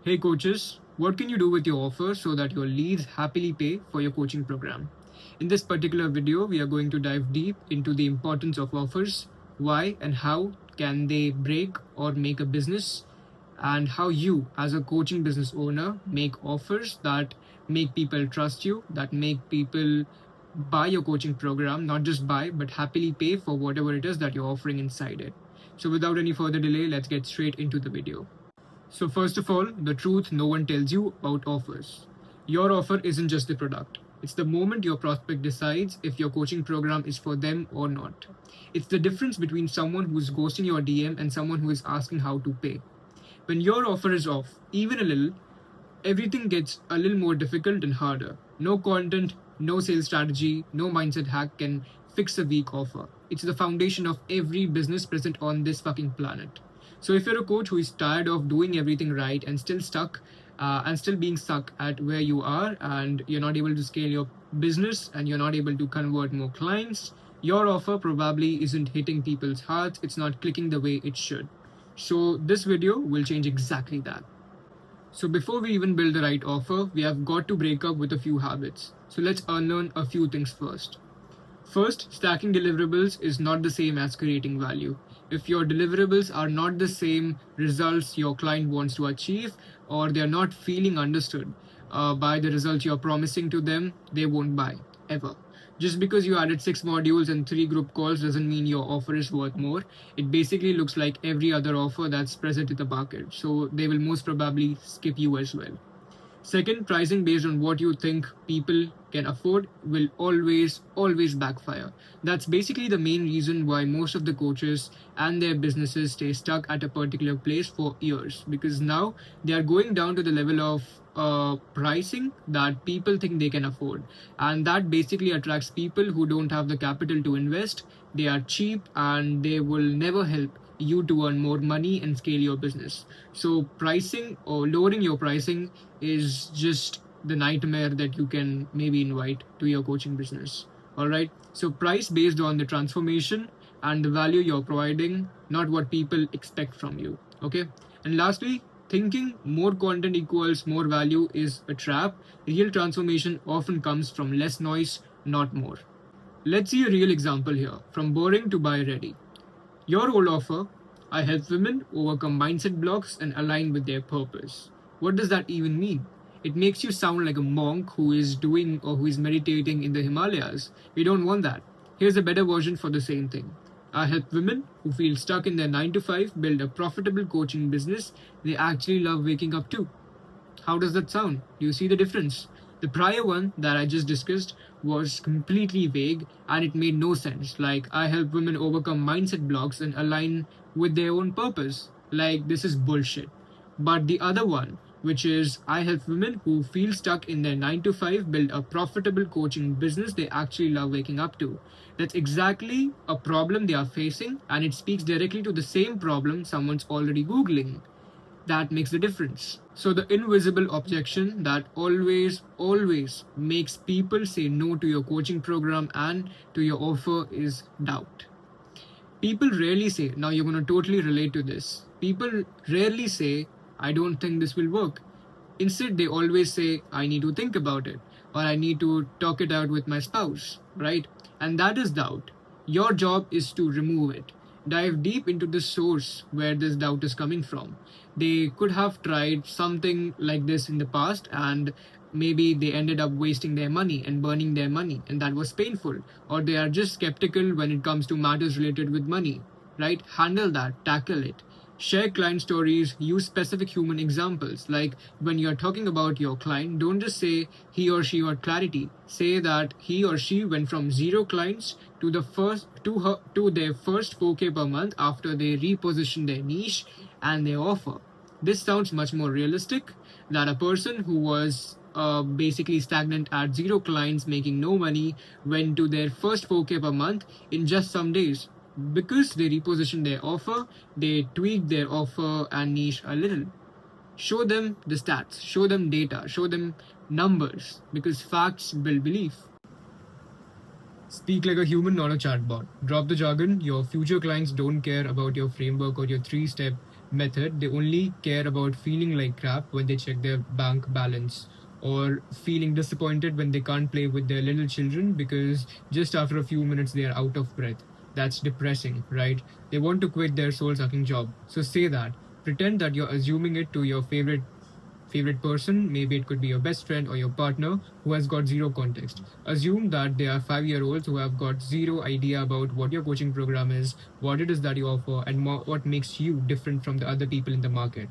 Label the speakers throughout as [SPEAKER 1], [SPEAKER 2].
[SPEAKER 1] Hey coaches, what can you do with your offer so that your leads happily pay for your coaching program? In this particular video, we are going to dive deep into the importance of offers, why and how can they break or make a business, and how you, as a coaching business owner, make offers that make people trust you, that make people buy your coaching program, not just buy, but happily pay for whatever it is that you're offering inside it. So, without any further delay, let's get straight into the video. So, first of all, the truth no one tells you about offers. Your offer isn't just the product, it's the moment your prospect decides if your coaching program is for them or not. It's the difference between someone who's ghosting your DM and someone who is asking how to pay. When your offer is off, even a little, everything gets a little more difficult and harder. No content, no sales strategy, no mindset hack can fix a weak offer. It's the foundation of every business present on this fucking planet. So if you're a coach who is tired of doing everything right and still stuck and still being stuck at where you are, and you're not able to scale your business and you're not able to convert more clients, your offer probably isn't hitting people's hearts. It's not clicking the way it should. So this video will change exactly that. So before we even build the right offer, we have got to break up with a few habits. So let's unlearn a few things first. First, stacking deliverables is not the same as creating value. If your deliverables are not the same results your client wants to achieve, or they are not feeling understood by the results you're promising to them, they won't buy, ever. Just because you added 6 modules and 3 group calls doesn't mean your offer is worth more. It basically looks like every other offer that's present in the market. So they will most probably skip you as well. Second, pricing based on what you think people can afford will always backfire. That's basically the main reason why most of the coaches and their businesses stay stuck at a particular place for years, because now they are going down to the level of pricing that people think they can afford, and that basically attracts people who don't have the capital to invest. They are cheap and they will never help you to earn more money and scale your business. So pricing or lowering your pricing is just the nightmare that you can maybe invite to your coaching business. All right. So price based on the transformation and the value you're providing, not what people expect from you. Okay. And lastly, thinking more content equals more value is a trap. Real transformation often comes from less noise, not more. Let's see a real example here, from boring to buy ready. Your old offer: I help women overcome mindset blocks and align with their purpose. What does that even mean? It makes you sound like a monk who is doing or who is meditating in the Himalayas. We don't want that. Here's a better version for the same thing. I help women who feel stuck in their 9 to 5 build a profitable coaching business they actually love waking up to. How does that sound? Do you see the difference? The prior one that I just discussed was completely vague and it made no sense. Like, I help women overcome mindset blocks and align with their own purpose. Like, this is bullshit. But the other one, which is I help women who feel stuck in their 9 to 5 build a profitable coaching business they actually love waking up to. That's exactly a problem they are facing, and it speaks directly to the same problem someone's already Googling. That makes the difference. So the invisible objection that always makes people say no to your coaching program and to your offer is doubt. People rarely say, now you're going to totally relate to this. People rarely say, I don't think this will work. Instead, they always say, I need to think about it, or I need to talk it out with my spouse, right? And that is doubt. Your job is to remove it. Dive deep into the source where this doubt is coming from. They could have tried something like this in the past, and maybe they ended up wasting their money and burning their money, and that was painful. Or they are just skeptical when it comes to matters related with money, right? Handle that, tackle it. Share client stories, use specific human examples. Like, when you're talking about your client, don't just say he or she got clarity. Say that he or she went from 0 clients to their first 4K per month after they reposition their niche and their offer. This sounds much more realistic than a person who was basically stagnant at 0 clients making no money went to their first 4K per month in just some days. Because they repositioned their offer, they tweaked their offer and niche a little. Show them the stats, show them data, show them numbers, because facts build belief. Speak like a human, not a chatbot. Drop the jargon. Your future clients don't care about your framework or your 3-step method, they only care about feeling like crap when they check their bank balance, or feeling disappointed when they can't play with their little children because just after a few minutes they are out of breath. That's depressing, right? They want to quit their soul sucking job. So say that. Pretend that you're assuming it to your favorite person. Maybe it could be your best friend or your partner who has got zero context. Assume that they are 5-year-olds who have got zero idea about what your coaching program is, what it is that you offer, and what makes you different from the other people in the market.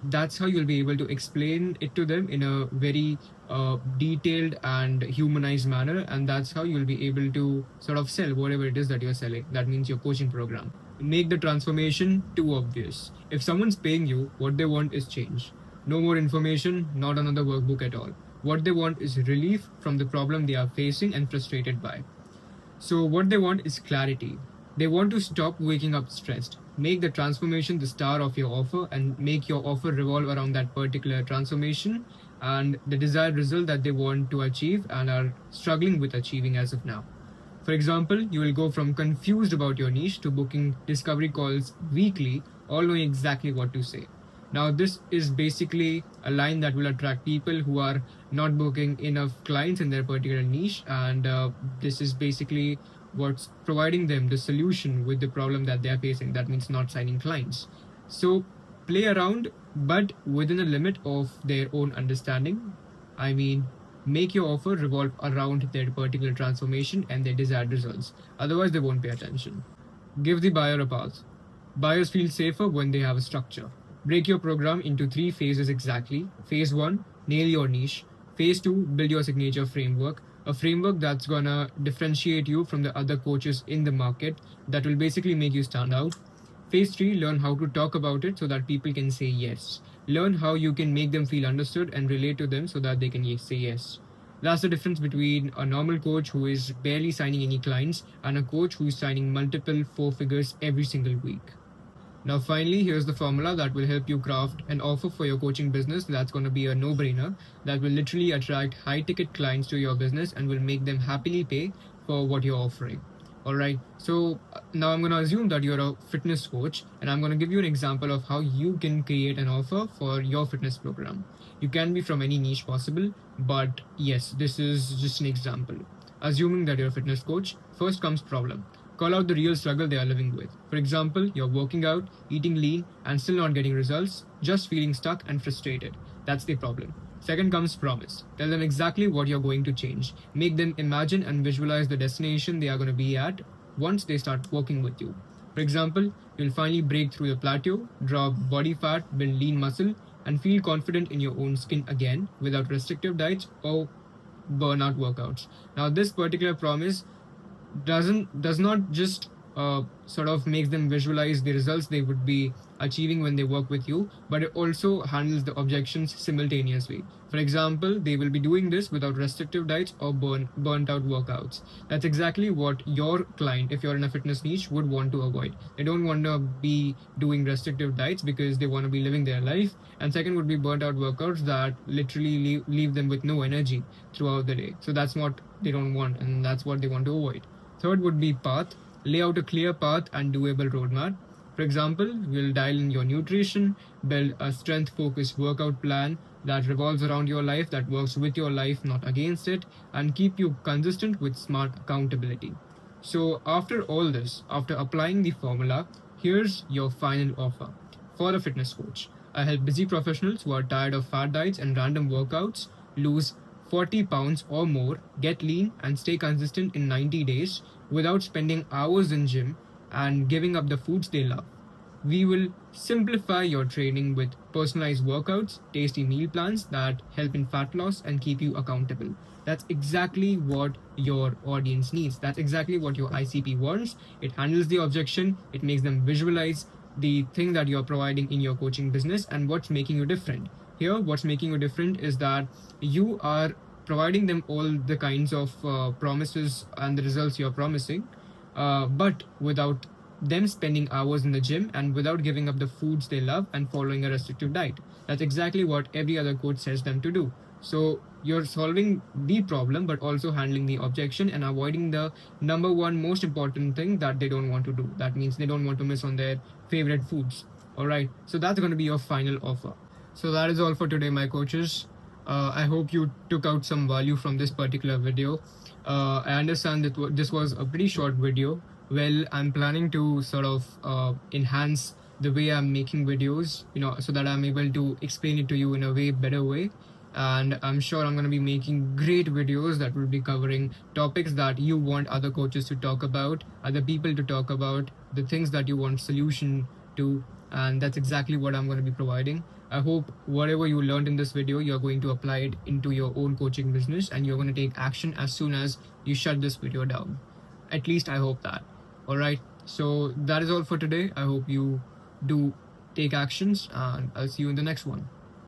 [SPEAKER 1] That's how you'll be able to explain it to them in a very detailed and humanized manner, and that's how you'll be able to sort of sell whatever it is that you're selling. That means your coaching program. Make the transformation too obvious. If someone's paying you, what they want is change. No more information, not another workbook at all. What they want is relief from the problem they are facing and frustrated by. So, what they want is clarity. They want to stop waking up stressed. Make the transformation the star of your offer and make your offer revolve around that particular transformation and the desired result that they want to achieve and are struggling with achieving as of now. For example, you will go from confused about your niche to booking discovery calls weekly, all knowing exactly what to say. Now, this is basically a line that will attract people who are not booking enough clients in their particular niche, and this is basically what's providing them the solution with the problem that they are facing. That means not signing clients. So, play around, but within a limit of their own understanding. I mean, make your offer revolve around their particular transformation and their desired results. Otherwise, they won't pay attention. Give the buyer a path. Buyers feel safer when they have a structure. Break your program into 3 phases exactly. Phase 1, nail your niche. Phase 2, build your signature framework. A framework that's gonna differentiate you from the other coaches in the market, that will basically make you stand out. Phase 3, learn how to talk about it so that people can say yes. Learn how you can make them feel understood and relate to them so that they can say yes. That's the difference between a normal coach who is barely signing any clients and a coach who is signing multiple 4 figures every single week. Now, finally, here's the formula that will help you craft an offer for your coaching business that's going to be a no-brainer, that will literally attract high-ticket clients to your business and will make them happily pay for what you're offering. Alright, so now I'm going to assume that you're a fitness coach, and I'm going to give you an example of how you can create an offer for your fitness program. You can be from any niche possible, but yes, this is just an example. Assuming that you're a fitness coach, first comes problem. Call out the real struggle they are living with. For example, you're working out, eating lean, and still not getting results, just feeling stuck and frustrated. That's the problem. Second comes promise. Tell them exactly what you're going to change. Make them imagine and visualize the destination they are going to be at once they start working with you. For example, you'll finally break through the plateau, drop body fat, build lean muscle, and feel confident in your own skin again without restrictive diets or burnout workouts. Now, this particular promise does not just sort of makes them visualize the results they would be achieving when they work with you, but it also handles the objections simultaneously. For example, they will be doing this without restrictive diets or burnt out workouts. That's exactly what your client, if you're in a fitness niche, would want to avoid. They don't want to be doing restrictive diets because they want to be living their life. And second would be burnt out workouts that literally leave them with no energy throughout the day. So that's what they don't want, and that's what they want to avoid. Third would be path. Lay out a clear path and doable roadmap. For example, we'll dial in your nutrition, build a strength-focused workout plan that revolves around your life, that works with your life, not against it, and keep you consistent with smart accountability. So after all this, after applying the formula, here's your final offer. For a fitness coach, I help busy professionals who are tired of fad diets and random workouts lose 40 pounds or more, get lean, and stay consistent in 90 days without spending hours in gym and giving up the foods they love. We will simplify your training with personalized workouts, tasty meal plans that help in fat loss and keep you accountable. That's exactly what your audience needs. That's exactly what your ICP wants. It handles the objection, it makes them visualize the thing that you're providing in your coaching business and what's making you different. Here, what's making you different is that you are providing them all the kinds of promises and the results you're promising, but without them spending hours in the gym and without giving up the foods they love and following a restrictive diet. That's exactly what every other coach says them to do. So you're solving the problem, but also handling the objection and avoiding the number one most important thing that they don't want to do. That means they don't want to miss on their favorite foods. All right, so that's going to be your final offer. So that is all for today, my coaches. I hope you took out some value from this particular video. I understand that this was a pretty short video. Well, I'm planning to sort of enhance the way I'm making videos, so that I'm able to explain it to you in a way better way. And I'm sure I'm going to be making great videos that will be covering topics that you want other coaches to talk about, other people to talk about, the things that you want solution to, and that's exactly what I'm going to be providing. I hope whatever you learned in this video, you're going to apply it into your own coaching business and you're going to take action as soon as you shut this video down. At least I hope that. All right, so that is all for today. I hope you do take actions, and I'll see you in the next one.